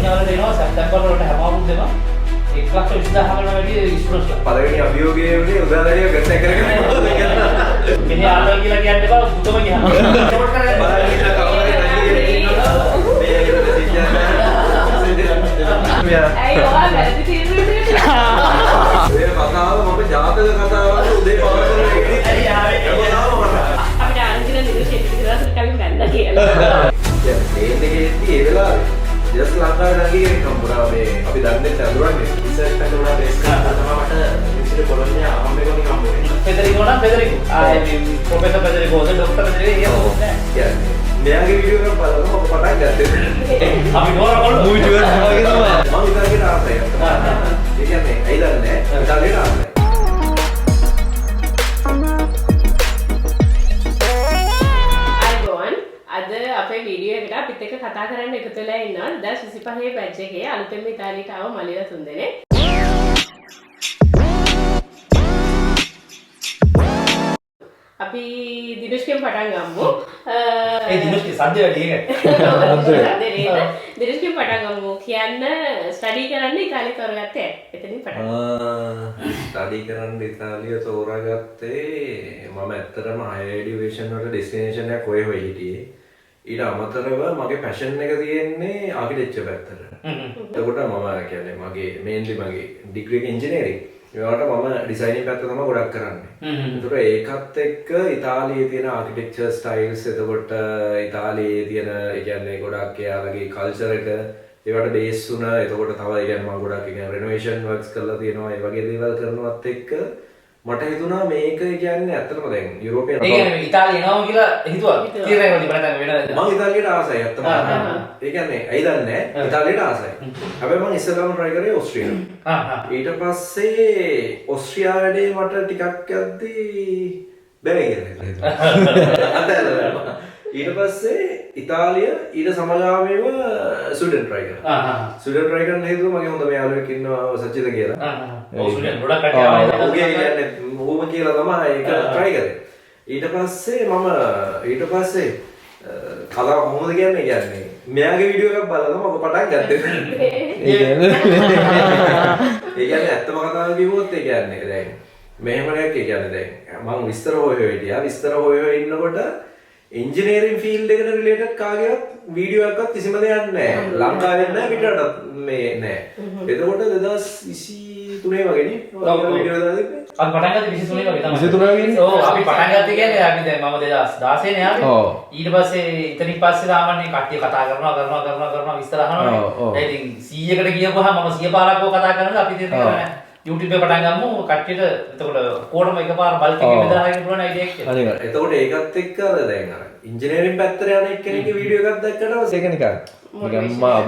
බොලොන්යා වල දෙනවා සැප්තැම්බර් වලට හැමෝම දෙනවා 1,20,000කට වැඩි ස්ටුඩන්ට්ස්ලා. පළවෙනි අභියෝගයේ උනේ උදාහරණයක් ගන්න කරගෙන කෙනෙක් ආතල් කියලා කියන්න එපා බුතම කියන්න. රෙකෝඩ් කරගෙන බලන්න කවුරුහරි රජියේ ඉන්නවා. මේ ඇයිද ඇයි ඔයා වැරදි තීරණයක් දෙන්නේ? ඒ කතාව මම ජාතක කතාවක් උදේ පාර කරගෙන ඇයි ආවේ? අපිට ආරංචින නිදර්ශන ඉතිහාසෙ කලින් ගන්න කියලා. මේ දෙකේදී ඒ වෙලාවේ ජස් ලංකාවේ නගියේ කම්පුරා මේ අපි දන්නේ නැතුරන්නේ රිසර්ච් පැත්තට උනා බේස් කරලා තමයි මට ඉන්සිඩන්ට් පොලොන්යා හම්බෙන්නේ හම්බුනේ. පෙදරිකෝ නම් පෙදරිකෝ. ප්‍රොෆෙසර් පෙදරිකෝද ડોක්ටර් පෙදරිකෝ ඒක නෑ. කියන්නේ මෙයාගේ වීඩියෝ එකක් බලලා මම පටන් ගත්තේ. අපි නෝරා බලමු. මූවි ටුවර් වගේ තමයි. මම ඉතාලියට ආසයි. ඒ කියන්නේ ඇයි දන්නේ නැහැ. ඉතාලියට ආසයි. අද අපේ වීඩියෝ එකට අපිත් එක්ක කතා කරන්න එකතු වෙලා ඉන්නවා 2025 බැච් එකේ අලුතෙන්ම ඉතාලියට ආව මලිලා තුන්දෙනෙක්. අපි දිනුෂ්ගෙන් පටන් ගමු. ඒ දිනුෂ්ගේ සද්ද වැඩි ඒක. දිනුෂ්ගෙන් පටන් ගමු. කියන්න ස්ටඩි කරන්න ඉතාලිය තෝරගත්තේ එතනින් පටන්. ස්ටඩි කරන්න ඉතාලිය තෝරාගත්තේ මම ඇත්තටම හයර් එඩියුකේෂන් වල ඩෙස්ටිනේෂන් එකක් හොය හිටියේ. ඊට අමතරව මගේ පැෂන් එක තියෙන්නේ ආකිටෙක්චර් පැත්තට. එතකොට මම කියන්නේ මගේ මේන්ලි මගේ ඩිග්‍රී එක ඉංජිනේරින්. ඒවට මම ඩිසයිනින් පැත්ත තමයි ගොඩක් කරන්නේ. ඒතකොට ඒකත් එක්ක ඉතාලියේ තියෙන ආකිටෙක්චර් ස්ටයිල්ස් එතකොට ඉතාලියේ තියෙන ඒ කියන්නේ ගොඩක් එයාලගේ කල්චර් එක ඒවට බේස් වුණා. එතකොට තව ඒ කියන්නේ මම ගොඩක් ඒ කියන්නේ රෙනෝවේෂන් වර්ක්ස් කරලා තියෙනවා. ඒ වගේ දේවල් කරනවත් එක්ක මට හිතුණා මේක කියන්නේ ඇත්තටම දැන් යුරෝපියන් ඒ කියන්නේ ඉතාලිය එනවා කියලා හිතුවා. තීරණය වලදී බලන්න වෙන මම ඉතාලියට ආසයි ඇත්තටම. ඒ කියන්නේ ඇයි දන්නේ නැහැ ඉතාලියට ආසයි. හැබැයි මම ඉස්සෙල්ලාම try කරේ ඕස්ට්‍රේලියාව. ඊට පස්සේ ඕස්ට්‍රේලියා වැඩේ මට ටිකක් යද්දී බැරි කියලා. ඊට පස්සේ ඉතාලිය ඊට සමගාමීව ස්වීඩන් try කරා. ස්වීඩන් try කරන්න හේතුව මගේ හොඳ යාළුවෙක් ඉන්නවා සච්චිත කියලා. ඔව් ස්වීඩන් ගොඩක් කට්ටිය ආවා. ඔහුගේ කියන්නේ ඌම කියලා තමයි ඒක try කරේ. ඊට පස්සේ කතාව කොහොමද කියන්නේ මෙයාගේ වීඩියෝ එකක් බලලා මම පටන් ගත්තේ. ඒ කියන්නේ ඇත්තම කතාව කිව්වොත් ඒ කියන්නේ දැන් මෙහෙම එකක් ඒ කියන්නේ දැන් මම විස්තර හොය ඉන්නකොට ඉංජිනේරින් ෆීල්ඩ් එකට රිලේටඩ් කාගේවත් වීඩියෝ එකක්වත් කිසිම දෙයක් නැහැ. ලංකාවේ නැහැ පිටරටත් මේ නැහැ. එතකොට 2023 වගේනේ වීඩියෝ දාලා තිබ්බේ. අපි පටන් ගත්තේ 23 වගේ තමයි. 23 වගේ. ඔව් අපි පටන් ගත්තේ කියන්නේ අපි දැන් මම 2016 නේ ආවේ. ඊට පස්සේ ඉතින් පස්සේ සාමාන්‍ය කට්ටිය කතා කරනවා විස්තර අහනවා. ඒ ඉතින් 100කට ගියපුවාම මම 100 පාරක් ඔය කතා කරනකොට අපි ඉතින් YouTube එක පටන් ගමු කට්ටියට එතකොට කොහොම එකපාර බල්ක් එකේ බෙදලා හරින්න පුළුවන් අයිඩියා එකක් කියලා. අනිවාර්යයෙන්. එතකොට ඒකත් එක්ක අර දැන් අර ඉංජිනේරින් පැත්තට යන එක්කෙනෙක්ගේ වීඩියෝ එකක් දැක්කට ඒක නිකන්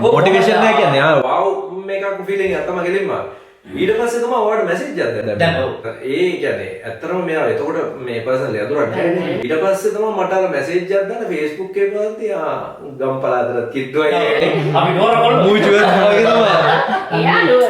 මොටිවේෂන් එක කියන්නේ ආ වව් මේකක් ෆීලිං එකක් තමයි ගෙලින්ම. ඊට පස්සේ තමයි ඔයාලට මැසේජ් එකක් දැම්මා. ඒ කියන්නේ ඇත්තටම මෙයා එතකොට මේ පර්සනලි අඳුරන්නේ නැහැ. ඊට පස්සේ තමයි මට අර මැසේජ් එකක් දාන්න Facebook එකේ බලද්දී ගම්පලාතර කිද්දුවයි අපි නෝරා බලමු. මූවි ටුවර් වගේ තමයි. එයා නුවර.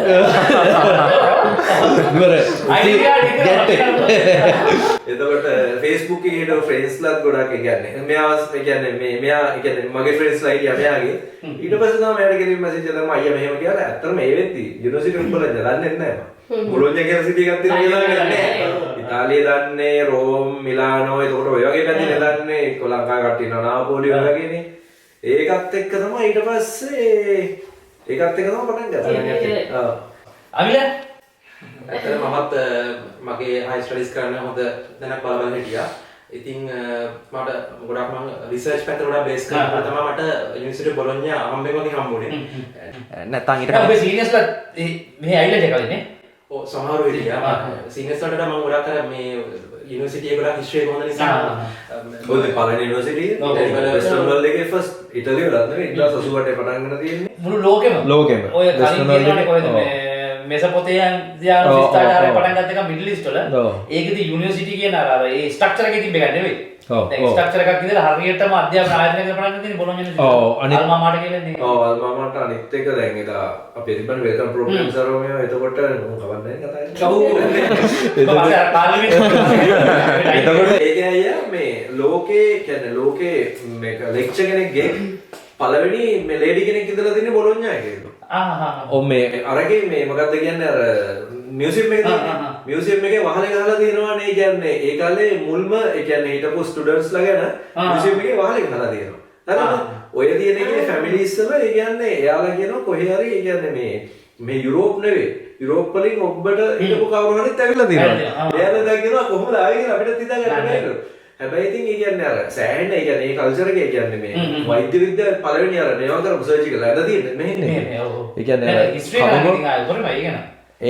එතකොට Facebook එකේ හිටව ෆ්‍රෙන්ඩ්ස්ලාත් ගොඩක් කියන්නේ මෙයා කියන්නේ මගේ ෆ්‍රෙන්ඩ්ස්ලා හිටියා මෙයාගේ ඊට පස්සේ තමයි මට ගෙලින් මැසේජ් එක දැම්මා අයියා මෙහෙම කියලා ඇත්තටම ඒ වෙද්දි යුනිවර්සිටි උඹලා දන්නේ නැහැ මම බොලොන්යා කියලා සිටි එකක් තියෙන කියලා නැහැ ඉතාලිය දන්නේ රෝම් මිලානෝ එතකොට ඔය වගේ පැත්තේ දන්නේ ලංකාව කට්ටිය නාපෝලි වගේනේ ඒකත් එක්ක තමයි ඊට පස්සේ පටන් ගත්තේ අවිලා ඇත්තට මමත් මගේ හයි ස්ටඩීස් කරන්න හොඳ දැනක් බලබල හිටියා. ඉතින් මට ගොඩක් මම රිසර්ච් පැත්තට ගොඩක් බේස් කරලා තමයි මට යුනිවර්සිටි බොලොන්යා හම්බෙන්නේ හම්බුනේ. නැත්තම් ඊට පස්සේ සීනියර්ස්ලා මෙහි අයිලන්ඩ් එකවලු නේ. ඔව් සමහරව හිටියා. සීනියර්ස් වලට මම ගොඩක් අර මේ යුනිවර්සිටි එක ගොඩක් හිස්ටරි එක හොඳ නිසා ඔය පළවෙනි යුනිවර්සිටි වෙස්ටර්න් වර්ල්ඩ් එකේ ෆස්ට් ඉතාලිය වලත් නෙවෙයි 1988 පටන් ගන්න තියෙන්නේ. මුළු ලෝකෙම. ඔය කලින් කියනවානේ කොහෙද මේ මෙසොපොතේමියානු විස්තරාරේ පටන් ගත්ත එක මිඩල් ඊස්ට් වල ඒකෙදි යුනිවර්සිටි කියන අර ඒ ස්ට්‍රක්චර් එකේ තිබ්බ එක නෙවෙයි. දැන් ස්ට්‍රක්චර් එකක් ඉඳලා හරියටම අධ්‍යාපන ආයතනයක පටන් ගන්න තියෙන බොලොන්යා නේ. අල්මා මාට කියන්නේ. අල්මා මාට අනිත් එක දැන් එදා අපේ තිබ්බන වෙල්කම් ප්‍රෝග්‍රෑම් සරෝමිය එතකොට කවන්නේ කතා එතකොට ඒක අයියා මේ ලෝකේ කියන්නේ මේක ලෙක්චර් කෙනෙක්ගේ පළවෙනි මේ ලේඩි කෙනෙක් ඉඳලා තින්නේ බොලොඤ්ඤා එකේ. ඔව් මේ අරගේ මේ මොකද්ද කියන්නේ අර මියුසියම් එකේ තියෙන මියුසියම් එකේ වහලේ ගහලා තියෙනවානේ. ඒ කියන්නේ ඒ කාලේ මුල්ම ඒ කියන්නේ හිටපු ස්ටුඩන්ට්ස්ලා ගැන මියුසියම් එකේ වහලේ ගහලා තියෙනවා. හරිද? ඔය තියෙන එකේ ෆැමිලිස් වල ඒ කියන්නේ එයාලා කියනවා කොහේ හරි ඒ කියන්නේ මේ යුරෝප් නෙවෙයි යුරෝප් වලින් ඔබට හිටපු කවුරු හරිත් ඇවිල්ලා තියෙනවා. එයාලා දැන් කියනවා කොහොමද ආවේ කියලා අපිට හිතා ගන්න බැහැ. හැබැයි ඉතින් ඒ කියන්නේ අර සෑහෙන ඒ කියන්නේ මේ කල්චර් එකේ කියන්නේ මේ වෛද්‍ය විද්‍යාව පළවෙනි අර මේවා කරපු සර්ච් එක ලැබලා තියෙන්නේ මෙහෙන්නේ. ඒ කියන්නේ හිස්ටරි එක ඉතින් ආයෙ කරමු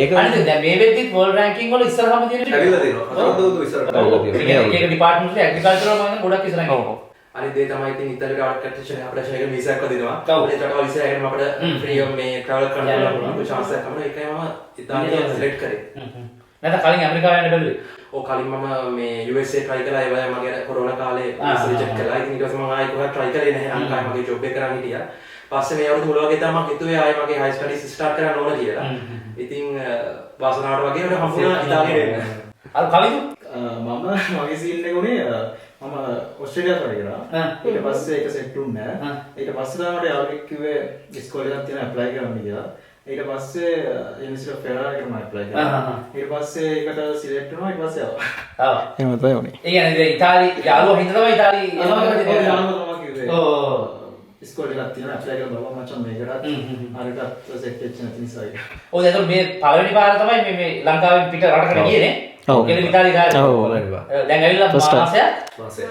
ඒක අනිත් දැන් මේ වෙද්දිත් වර්ල්ඩ් රෑන්කින් වල ඉස්සරහම තියෙන ටික ඇවිල්ලා තියෙනවා. අතවදු ඉස්සරහට ඇවිල්ලා තියෙනවා. ඒක ඩිපාර්ට්මන්ට් එකේ ඇග්‍රිකල්චර් වල මම ගොඩක් ඉස්සරහින් ඉන්නවා. අනිත් දේ තමයි ඉතින් ඉතාලියට ආර්කිටෙක්චර් අපිට ෂෙයර් වීසා එකක් දෙනවා. ඒකට වීසා එකෙන් අපිට ෆ්‍රී මේ ට්‍රැවල් කරන්න පුළුවන් chance එකක් තමයි. ඒකයි මම ඉතාලිය සිලෙක්ට් කරේ. නැත්නම් කලින් ඇමරිකාව යන්න බැලුවේ. ඔව් කලින් මම මේ USA try කළා. ඒ වෙලාවේ මගේ කොරෝනා කාලේ රිජෙක්ට් කළා. ඉතින් ඊට පස්සේ මම ආයෙ කොහොමද try කරේ නැහැ. ලංකාවේ මගේ job එක කරන් හිටියා. පස්සේ මේ අවුරුදු මුල වගේ තමයි මම හිතුවේ ආයෙ මගේ high studies start කරන්න ඕන කියලා. ඉතින් වාසනාවට වගේ මට හම්බුණා ඉතාලියට එන්න. අර කලින් මම මගේ සීන් එක උනේ මම ඔස්ට්‍රේලියාවට වැඩ කරා. ඊට පස්සේ ඒක සෙට් වුණේ නැහැ. ඊට පස්සේ තමයි යාළුවෙක් කිව්වේ ඉස්කෝලේ එකක් තියෙන ඇප්ලයි කරන්න කියලා. ඊට පස්සේ යුනිවර්සිටි ඔෆ් ෆෙරාරි එකට මම ඇප්ලයි කරා. ඊට පස්සේ ඒකට සිලෙක්ට් වුණා. ඊට පස්සේ ආවා. එහෙම තමයි උනේ. ඒ කියන්නේ ඉතාලි යාළුවා හින්දා තමයි ඉතාලි යාළුවා තමයි කිව්වේ. ඔව්. ඉස්කෝලේ එකක් තියෙන ඇප්ලයි කරලා බලන්න මචං මේකටත් අරකට සෙට් වෙච්ච නැති නිසා ඒක. ඔව් දැන් මේ පළවෙනි පාර තමයි මේ ලංකාවෙන් පිට රටකට ගියේ නේ. ඔව්. ඒක ඉතාලි කාලේ. ඔව්. දැන් ඇවිල්ලා මාසයක් මාසේ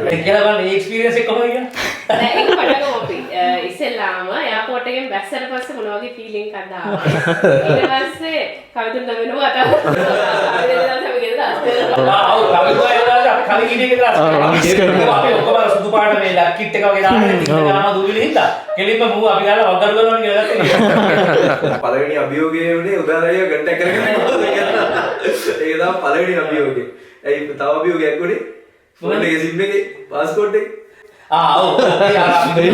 ඒක කියලා බලන්න මේ එක්ස්පීරියන්ස් එක කොහොමද කියන්නේ? දැන් ඒක පටගමු අපි. ඉස්සෙල්ලාම එයාපෝට් එකෙන් බැස්සට පස්සේ මොන වගේ ෆීලිං එකක්ද ආවා? ඊට පස්සේ කවිතුන් නමනවා තමයි. අපි දෙන්නා තමයි ගෙදර ඔව් කවිතුන් එනවා අපි කලින් ඉන්නේ ගෙදර අපි ඔක්කොම සුදු පාට මේ ලැප් කිට් එක වගේ දාන්න ගානවා දුවිලි හින්දා. කෙලින්ම මූ අපි ගාලා වග්ගඩු කරනවා කියලා ගත්තා. පළවෙනි අභියෝගයේ උනේ උදාලයිය කන්ටැක්ට් කරගෙන ඒක තමයි පළවෙනි අභියෝගය. ඇයි තව අභියෝගයක් උනේ? ෆෝන් එකේ සිම් එකේ පාස්පෝර්ට් එක. ඔව්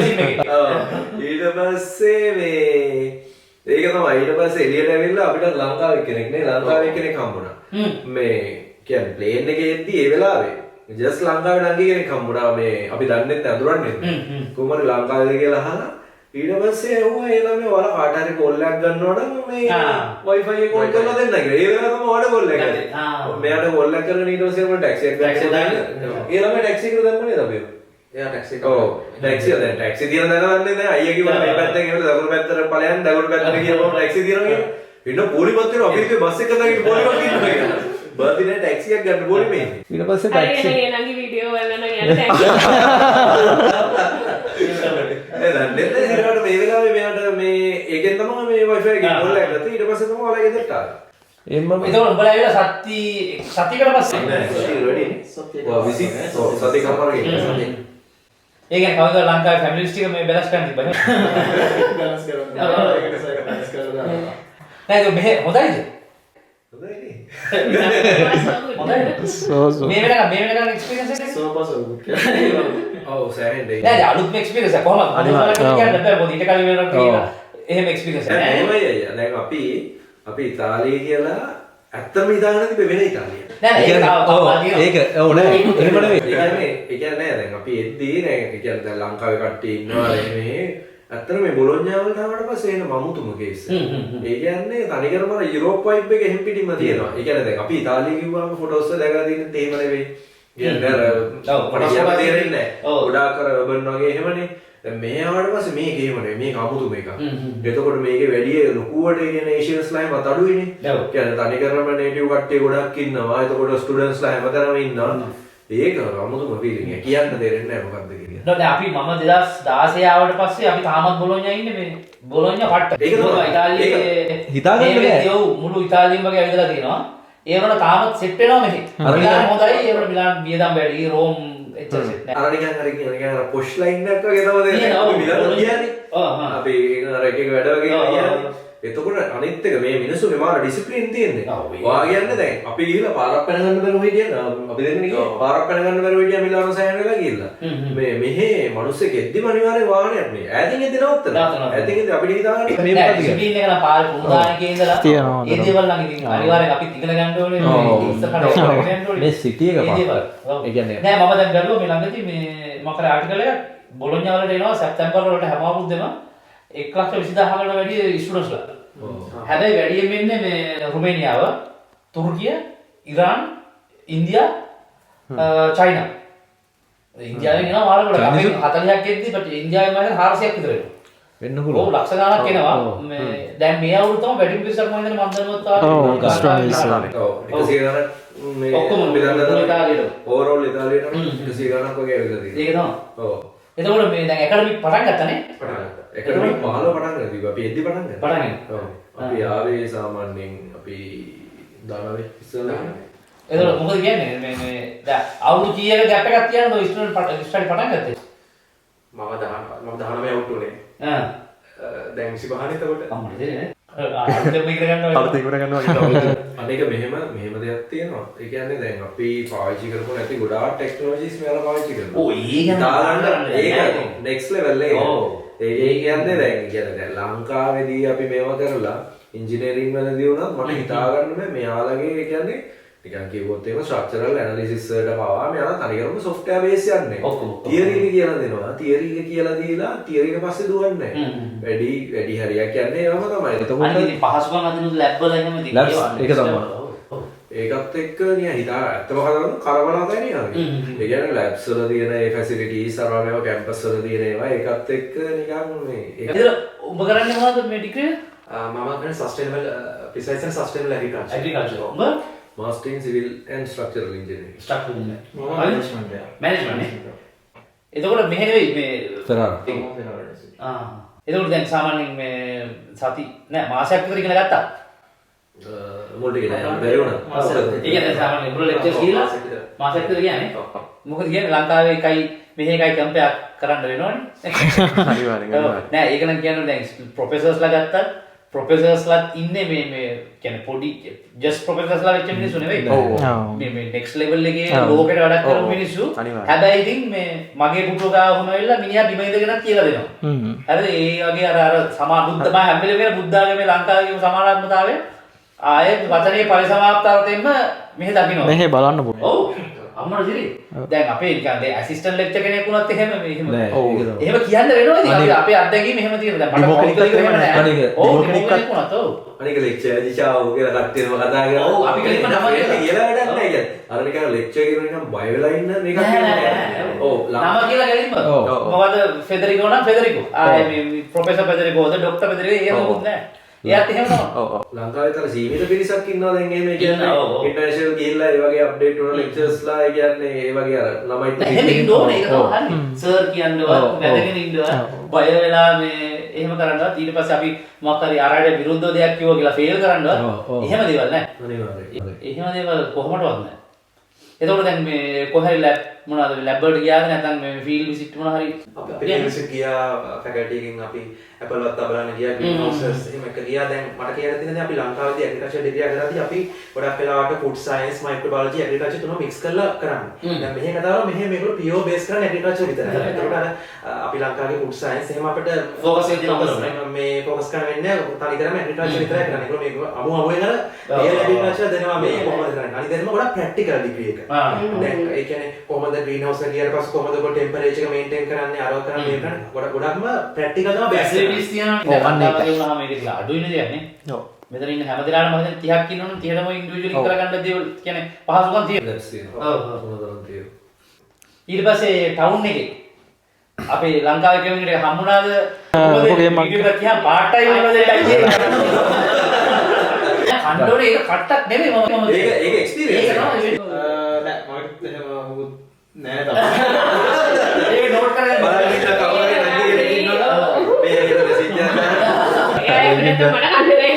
සිම් එකේ. ඊට පස්සේ මේ ඒක තමයි ඊට පස්සේ එළියට ඇවිල්ලා අපිට ලංකාවේ කෙනෙක් නේ ලංකාවේ කෙනෙක් හම්බුණා. මේ කියන්නේ ප්ලේන් එකේ එද්දි ඒ වෙලාවේ ජස්ට් ලංකාවේ නංගි කෙනෙක් හම්බුණා මේ අපි දන්නේ නැත්නම් අඳුරන්නේ නැහැ. කොහමද ලංකාවේද කියලා අහලා ඊට පස්සේ ඇහුවා ඒ ළමයා වල කාට හරි කෝල් එකක් ගන්නවනම් මේ Wi-Fi එක කෝල් කරලා දෙන්න කියලා. ඒ වෙලාව තමයි ඔයාලට කෝල් එක කරේ. මෙයාට කෝල් එක කරගෙන ඊට පස්සේ මම ටැක්සි එකක් දාන්න. ඒ ළමයා ටැක්සි එකට දැම්ම නේද අපි? එයා ටැක්සි එක. ඔව් ටැක්සි දැන් ටැක්සි තියෙන දන්නේ නැහැ. අයියා කිව්වා මේ පැත්තෙන් එනකොට දකුණු පැත්තට ඵලයන් දකුණු පැත්තට ගියම ටැක්සි තියෙනවා කියලා. ඉන්න පොලිමත් වෙනවා අපි ඉතින් බස් එක දාගෙන පොලිමත් ඉන්නවා කියලා. බර්දිනේ ටැක්සි එකක් ගන්න පොලිමේ. ඊට පස්සේ ටැක්සි නංගි වීඩියෝ වල නම් යන ටැක්සි දන්නේ නැහැ මේ වෙලාවේ මෙයාට මේ ඒකෙන් තමයි මේ Wi-Fi එකේ කෝල් එක ගත්තේ. ඊට පස්සේ තමයි ඔයාලා ගෙදරට ආවේ. එතකොට උඹලා ඇවිල්ලා සතියකට පස්සේ රෙඩි සති කමාරේ ඒ කියන්නේ කවුද ලංකාවේ ෆැමිලිස් ටික මේ බැලන්ස් කරන්න තිබ්බනේ. බැලන්ස් කරනවා. ඒකට සයික බැලන්ස් කරලා දානවා. නේද මෙහෙ හොඳයිද? හොඳයි මේ වෙනකන් එක්ස්පීරියන්ස් එක සෝපසෝ ඔව් සෑහෙන්න නෑ අලුත්ම එක්ස්පීරියන්ස් එක කොහොමද අනිවාර්යයෙන් කියන්න බෑ මොකද ඊට කලින් වෙනකන් කියලා එහෙම එක්ස්පීරියන්ස් එක නෑ එහෙමයි අයියා දැන් අපි ඉතාලිය කියලා ඇත්තම හිතාගෙන තිබෙ වෙන ඉතාලිය නෑ ඒක ඔව් නෑ එහෙම නෙවෙයි ඒ කියන්නේ නෑ දැන් අපි එද්දී නෑ ඒ කියන්නේ දැන් ලංකාවේ කට්ටිය ඉන්නවා මේ ඇත්තට මේ බොලොඤ්ඤා වලට ආවට පස්සේ එන මමුතුම කේස් එක. ඒ කියන්නේ තනිකරම යුරෝප් වයිබ් එක එහෙම් පිටින්ම තියෙනවා. ඒ කියන්නේ දැන් අපි ඉතාලිය කිව්වම ෆොටෝස් වල දැකලා තියෙන්නේ එහෙම නෙවෙයි. කියන්නේ අර පොඩියම තේරෙන්නේ නැහැ. ගොඩාක් අර urban වගේ එහෙමනේ. දැන් මේ ආවට පස්සේ මේක එහෙම නෙවෙයි. මේක අමුතුම එකක්. එතකොට මේකේ වැඩි ලොකුවට කියන්නේ ඒෂියන්ස්ලා හැමත අඩුයිනේ. කියන්නේ තනිකරම නේටිව් කට්ටිය ගොඩක් ඉන්නවා. එතකොට ස්ටුඩන්ට්ස්ලා හැමතැනම ඉන්නවා. ඒක අමුතුම ෆීලිං එක. කියන්න දෙන්නේ නැහැ මොකද්ද කියලා. දැන් අපි මම 2016 ආවට පස්සේ අපි තාමත් බොලොඤ්ඤා ඉන්නේ මේ බොලොඤ්ඤා පට්ට. ඒක තමයි ඉතාලියේ හිතාගන්න බෑ. මුළු ඉතාලියම වගේ ඇවිදලා තියෙනවා. ඒ වුණා තාමත් සෙට් වෙනවා මෙහි. මිලාන් හොඳයි. ඒ වුණා මිලාන් වියදම් වැඩි. රෝම් එච්චර සෙට් නැහැ. අර නිකන් අර පොෂ් ලයින් එකක් වගේ තමයි දෙන්නේ. මිලාන් කියන්නේ. අපි ඒක අර එක වැඩ වගේ කියන්නේ. එතකොට අනිත් එක මේ මිනිස්සුගේ මාර ඩිසිප්ලින් තියෙන්නේ. ඔයා කියන්නේ දැන් අපි ගිහලා පාරක් පැන ගන්න බැරුව හිටියන අපි දෙන්නේ කිව්වා පාරක් පැන ගන්න බැරුව හිටියා මිලානෝ සෑහෙන වෙලා ගිහලා. මේ මෙහෙ මිනිස්සෙක් එද්දිම අනිවාර්යෙන් වාහනයක් මේ. ඈතින් එද්දි නවත්තනවා. ඈතින් එද්දි අපිට හිතාගන්න මේ මොකද කියන්නේ. ඩිසිප්ලින් එක නම් පාර කුණුදානකේ ඉඳලා ඒ දේවල් නම් ඉතින් අනිවාර්යෙන් අපි ඉගෙන ගන්න ඕනේ. ඉස්සරහට යන්න ඕනේ. මේ සිටි එක පාර. ඒ කියන්නේ නෑ මම දැන් බැලුවා මේ ළඟදී මේ මම කරේ ආටිකල් එකක් බොලොඤ්ඤා වලට එනවා සැප්තැම්බර් වලට හැම අවුරුද්දෙම 1,20,000කට වැඩි ස්ටුඩන්ට්ස්ලා. හැබැයි වැඩියෙන් වෙන්නේ මේ රුමේනියාව, තුර්කිය, ඉරාන්, ඉන්දියා, චයිනා. ඉන්දියාවෙන් එනවා මාළවල අපේ 40ක් එද්දි බට් ඉන්දියාවෙන් මම 400ක් විතර එනවා. වෙන්න පුළුවන්. ඔව් ලක්ෂ ගණනක් එනවා. මේ දැන් මේ අවුරුද්ද තමයි වැඩිම පිරිසක් මම හිතන්නේ මම දැනුවත් ආවා. ඔව් 100 ගණන් මේ ඔක්කොම ඉතාලියට. ඕවරෝල් ඉතාලියට 100 ගණනක් වගේ ඇවිල්ලා තියෙනවා. ඒක තමයි. ඔව්. එතකොට මේ දැන් ඇකඩමික් පටන් ගත්තනේ. එකඩමික් 15 පටන් ගත්තා. අපි එද්දි පටන් ගත්තා. පටන් ගත්තා. ඔව්. අපි ආවේ සාමාන්‍යයෙන් අපි 19 ඉස්සෙල්ලා. එතකොට මොකද කියන්නේ මේ දැන් අවුරුදු කීයක ගැප් එකක් තියනද ඔය ස්ටඩි පටන් ගත්තේ? මම 19 අවුට් උනේ. දැන් 25 එතකොට. අම්මට දෙන්නේ. අලුතෙන් ඉගෙන ගන්නවා. අලුතෙන් ඉගෙන ගන්නවා කියලා. අනේක මෙහෙම දෙයක් තියෙනවා. ඒ කියන්නේ දැන් අපි පාවිච්චි කරපු නැති ගොඩාක් ටෙක්නොලොජිස් මෙයාලා පාවිච්චි කරනවා. ඔව් ඒක දාගන්න ඒක නෙක්ස්ට් ලෙවල් එක. ඒ කියන්නේ දැන් ලංකාවේදී අපි මේවා කරලා ඉන්ජිනියරින් වලදී වුණත් මට හිතා ගන්න බෑ මෙයාලගේ කියන්නේ නිකන් කිව්වොත් එහෙම ස්ට්‍රක්චරල් ඇනලිසිස් වලට පවා මෙයාලා තනිකරම සොෆ්ට්වෙයාර් බේස් යන්නේ. තියරි එක කියලා දෙනවා. තියරි එක කියලා දීලා තියරි එක පස්සේ දුවන්නේ නැහැ. වැඩි හරියක් යන්නේ ඒවම තමයි. එතකොට අනිත් ඉතින් පහසුකම් අදිනුත් ලැබ් වල එහෙම ඒක තමයි. ඒකත් එක්ක නිකන් හිතා ඇත්තම කතාවම කරවලා තමයි නේද? ඒ කියන්නේ ලැබ්ස් වල තියෙන ඒ ෆැසිලිටිස් අරවනවා කැම්පස් වල තියෙන ඒවා ඒකත් එක්ක නිකන් මේ ඒක ඔබ කරන්නේ මොනවද මේ ඩිග්‍රිය? මම කරන්නේ sustainable precise and sustainable agriculture. Agriculture. ඔබ Master in Civil and Structural Engineering. Structure ඉන්නේ. මැනේජ්මන්ට් එක. මැනේජ්මන්ට්. එතකොට මෙහෙ නෙවෙයි මේ එතකොට දැන් සාමාන්‍යයෙන් මේ සති නෑ මාසයක් විතර ඉගෙන ගත්තා. මුල්ට ඉගෙන ගන්න බැරි වුණා. ඒ කියන්නේ සාමාන්‍යයෙන් මුල ලෙක්චර්ස් ගිහලා මාසයක් විතර කියන්නේ. මොකද කියන්නේ ලංකාවේ එකයි මෙහෙ එකයි කැම්පයක් කරන්න වෙනවනේ. අනිවාර්යෙන්. නෑ ඒක නම් කියන්නේ දැන් ප්‍රොෆෙසර්ස්ලා ගත්තා ප්‍රොෆෙසර්ස්ලාත් ඉන්නේ මේ කියන්නේ පොඩි ජස්ට් ප්‍රොෆෙසර්ස්ලා වෙච්ච මිනිස්සු නෙවෙයි. මේ නෙක්ස්ට් ලෙවල් එකේ ලෝකෙට වැඩ කරන මිනිස්සු. හැබැයි ඉතින් මේ මගේ පුටුව ගාව වුණ වෙලාව මිනිහා බිම ඉඳගෙනත් කියලා දෙනවා. හරිද? ඒ වගේ අර සමා බුද්ධමය හැම වෙලේම බුද්ධ ආගමේ ලංකාවේ සමානාත්මතාවය ආයේ වචනේ පරිසමාප්තාවතෙන්ම මෙහෙ දකින්නවා. මෙහෙ බලන්න පුළුවන්. ඔව්. අම්මලා දිරි. දැන් අපේ නිකන් දැන් ඇසිස්ටන්ට් ලෙක්චර් කෙනෙක් වුණත් එහෙම එහෙම එහෙම කියන්න වෙනවා ඉතින් අපේ අත්දැකීම එහෙම තියෙනවා. දැන් මට පොඩි කෙනෙක් එහෙම නෑ. ඔව් කෙනෙක් වුණත් ඔව්. අනික ලෙක්චර් දිශාව කියලා කට්ටියම කතා කරනවා. ඔව් අපි කෙලින්ම නම කියලා වැඩක් නෑ කියන්නේ. අර නිකන් ලෙක්චර් කියන නිකන් බය වෙලා ඉන්න මේකක් කියන්නේ. ඔව් නම කියලා කෙලින්ම. මොකද ෆෙදරිකෝ නම් ෆෙදරිකෝ. මේ ප්‍රොෆෙසර් ෆෙදරිකෝද ડોක්ටර් ෆෙදරිකෝ එහෙම මොකුත් නෑ. එයාත් එහෙම තමයි. ලංකාවේ තර සීමිත පිරිසක් ඉන්නවා දැන් එහෙම කියන්නේ ඉන්ටර්නැෂනල් ගිහිල්ලා ඒ වගේ අප්ඩේට් වුණ ලෙක්චර්ස්ලා ඒ කියන්නේ ඒ වගේ අර ළමයි එහෙම ඉන්න ඕනේ ඒක තමයි හරි. සර් කියන්නවත් වැදගෙන ඉන්නවා. බය වෙලා මේ එහෙම කරන්නවත් ඊට පස්සේ අපි මොකක් හරි අරයට විරුද්ධව දෙයක් කිව්වා කියලා ෆේල් කරන්නවත් එහෙම දේවල් නැහැ. අනිවාර්යයෙන්. එහෙම දේවල් කොහොමදවත් නැහැ. එතකොට දැන් මේ කොහේ ලැබ් මොනවද ලැබ් වලට ගියාද නැත්නම් මේ ෆීල්ඩ් විසිට් මොනවා හරි අපි යුනිවර්සිටි ගියා ෆැකල්ටි එකෙන් අපි ඇපල් වත්ත බලන්න ගියා ග්‍රීන් හවුසස් එහෙම එක ගියා දැන් මට කියන්න තියෙන්නේ අපි ලංකාවේදී ඇග්‍රිකල්චර් ඩිග්‍රී කරද්දී අපි ගොඩක් වෙලාවට ෆුඩ් සයන්ස් මයික්‍රෝබයොලොජි ඇග්‍රිකල්චර් තුනම මික්ස් කරලා කරන්නේ. දැන් මෙහෙම දාලා මෙහෙම මේගොල්ලෝ පියෝ බේස් කරන්නේ ඇග්‍රිකල්චර් විතරයි. ඒකට අර අපි ලංකාවේ ෆුඩ් සයන්ස් එහෙම අපිට ෆෝකස් එක දෙනවා මේ ෆෝකස් කරන්න වෙන්නේ තනිකරම ඇග්‍රිකල්චර් විතරයි කරන්නේ. ඒගොල්ලෝ මේක අමුවෙන් අර රියල් ඇග්‍රිකල්චර් දෙනවා මේ කොහොමද කරන්නේ. අනිත් දෙන්නම ගොඩක් ප්‍රැක්ටිකල් ඩිග්‍රී එක. දැන් ඒ කියන්නේ කොහොමද ග්‍රීන් හවුස් එක ගියාට පස්සේ කොහොමද ඔබ ටෙම්පරේචර් එක මේන්ටේන් කරන්නේ අරව කරන්නේ මේක කරන්නේ ගොඩක්ම ප්‍රැක්ටිකල් තමයි බේස් ෆැසිලිටිස් තියෙනවා නේ දැන් වුණාම මේක ටික අඩුයිනේ දෙයක් නේ ඔව් මෙතන ඉන්න හැම දිනාටම මම හිතන්නේ 30ක් ඉන්නවනම් 30ටම ඉන්ඩිවිජුවලි කරගන්න දේවල් කියන්නේ පහසුකම් තියෙනවා ඔව් ඔව් ඊට පස්සේ ටවුන් එකේ අපේ ලංකාවේ කමියුනිටි එක හම්බුණාද මොකද වීඩියෝ එකක් තියා පාර්ට් ටයිම් වල දෙයක් කියන්නේ කණ්ඩෝනේ ඒක කට්ටක් නෙමෙයි මම ඒක එක්ස්පීරියන්ස් ඒක නෑ මම එහෙම මොකුත් නෑ තමයි. ඒක නෝට් කරගෙන බලන්න ඉන්න කවුරුහරි නැති කෙනෙක් ඉන්නවා. මේ විතර මෙසේජ් එකක් එයා ඒකට මට කන්න දෙන්නේ.